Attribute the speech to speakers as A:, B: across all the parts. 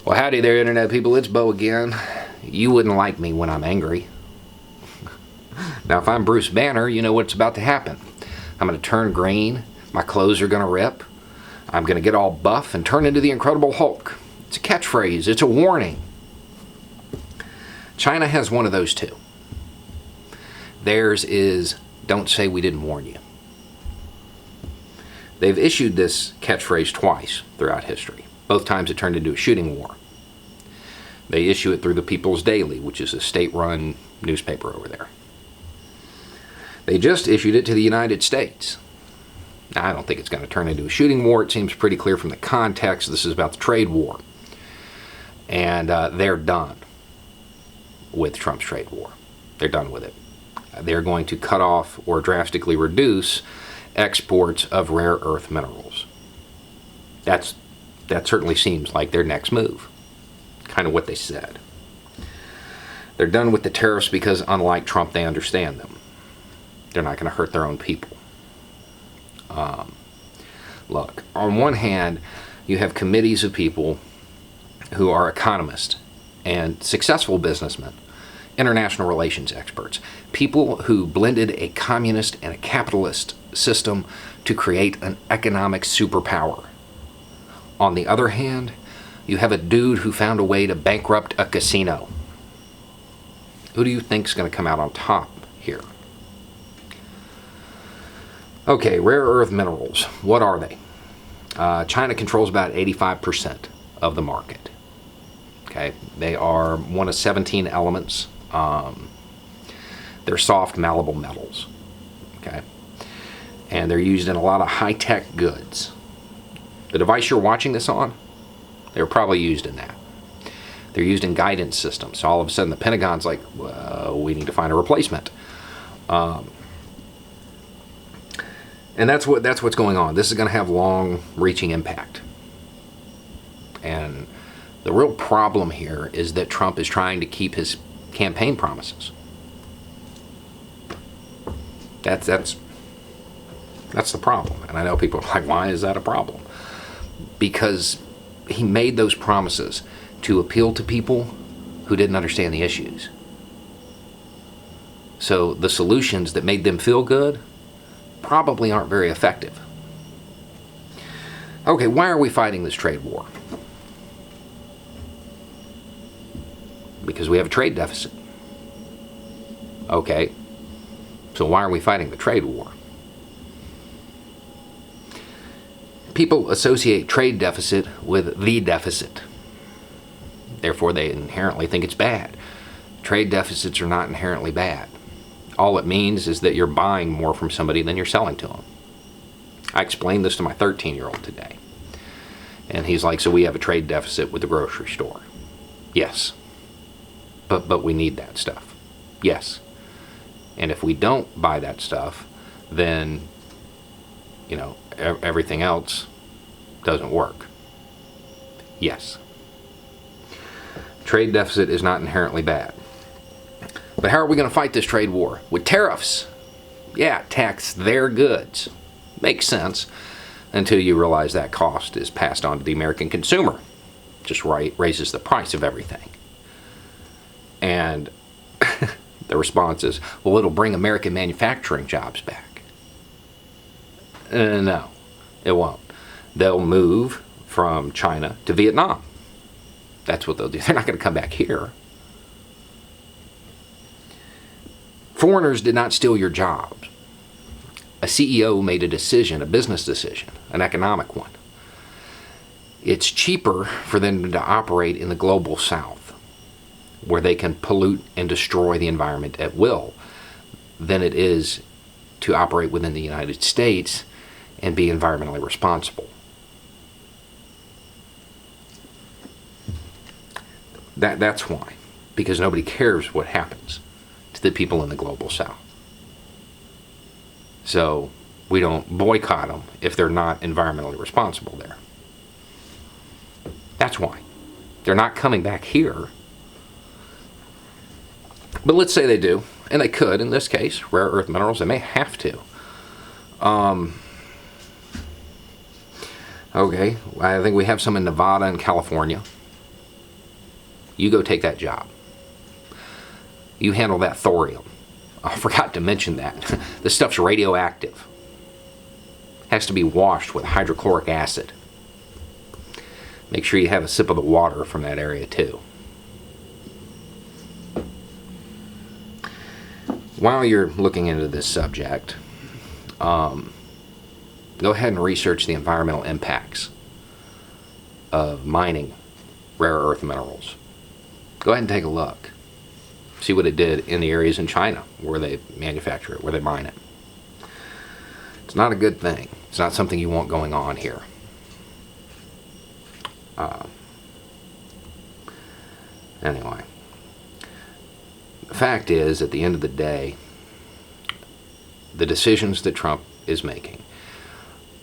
A: Well, howdy there, Internet people. It's Bo again. You wouldn't like me when I'm angry. Now, if I'm Bruce Banner, you know what's about to happen. I'm going to turn green. My clothes are going to rip. I'm going to get all buff and turn into the Incredible Hulk. It's a catchphrase. It's a warning. China has one of those too. Theirs is, "Don't say we didn't warn you." They've issued this catchphrase twice throughout history. Both times it turned into a shooting war. They issue it through the People's Daily, which is a state-run newspaper over there. They just issued it to the United States. Now, I don't think it's going to turn into a shooting war. It seems pretty clear from the context. This is about the trade war. And they're done with Trump's trade war. They're done with it. They're going to cut off or drastically reduce exports of rare earth minerals. That certainly seems like their next move. Kind of what they said. They're done with the tariffs because, unlike Trump, they understand them. They're not going to hurt their own people. Look, on one hand, you have committees of people who are economists and successful businessmen, international relations experts, people who blended a communist and a capitalist system to create an economic superpower. On the other hand, you have a dude who found a way to bankrupt a casino. Who do you think is going to come out on top here? Okay, rare earth minerals. What are they? China controls about 85% of the market. Okay, they are one of 17 elements. They're soft, malleable metals. Okay, and they're used in a lot of high-tech goods. The device you're watching this on, they're probably used in that. They're used in guidance systems. So all of a sudden the Pentagon's like, well, we need to find a replacement. And that's what's going on. This is going to have long-reaching impact. And the real problem here is that Trump is trying to keep his campaign promises. That's the problem. And I know people are like, why is that a problem? Because he made those promises to appeal to people who didn't understand the issues. So the solutions that made them feel good probably aren't very effective. Okay, why are we fighting this trade war? Because we have a trade deficit. Okay, so why are we fighting the trade war? People associate trade deficit with the deficit. Therefore, they inherently think it's bad. Trade deficits are not inherently bad. All it means is that you're buying more from somebody than you're selling to them. I explained this to my 13-year-old today. And he's like, so we have a trade deficit with the grocery store. Yes. But we need that stuff. Yes. And if we don't buy that stuff, then, everything else doesn't work. Yes. Trade deficit is not inherently bad. But how are we going to fight this trade war? With tariffs. Yeah, tax their goods. Makes sense until you realize that cost is passed on to the American consumer. Just raises the price of everything. And the response is, well, it'll bring American manufacturing jobs back. No, it won't. They'll move from China to Vietnam. That's what they'll do. They're not going to come back here. Foreigners did not steal your jobs. A CEO made a decision, a business decision, an economic one. It's cheaper for them to operate in the global south, where they can pollute and destroy the environment at will, than it is to operate within the United States and be environmentally responsible. That's why. Because nobody cares what happens to the people in the global south. So we don't boycott them if they're not environmentally responsible there. That's why. They're not coming back here. But let's say they do, and they could in this case, rare earth minerals, they may have to. Okay, I think we have some in Nevada and California. You go take that job. You handle that thorium. I forgot to mention that. This stuff's radioactive. Has to be washed with hydrochloric acid. Make sure you have a sip of the water from that area too. While you're looking into this subject, go ahead and research the environmental impacts of mining rare earth minerals. Go ahead and take a look. See what it did in the areas in China where they manufacture it, where they mine it. It's not a good thing. It's not something you want going on here. Anyway, the fact is, at the end of the day, the decisions that Trump is making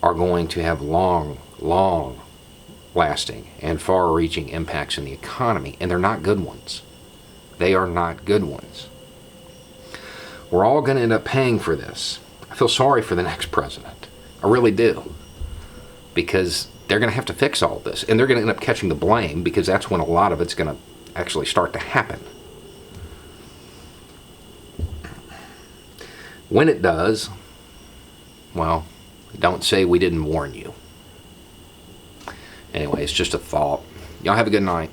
A: are going to have long lasting and far-reaching impacts in the economy, and they're not good ones. They are not good ones. We're all going to end up paying for this. I feel sorry for the next president. I really do. Because they're going to have to fix all this, and they're going to end up catching the blame, because that's when a lot of it's going to actually start to happen. When it does, well, don't say we didn't warn you. Anyway, it's just a thought. Y'all have a good night.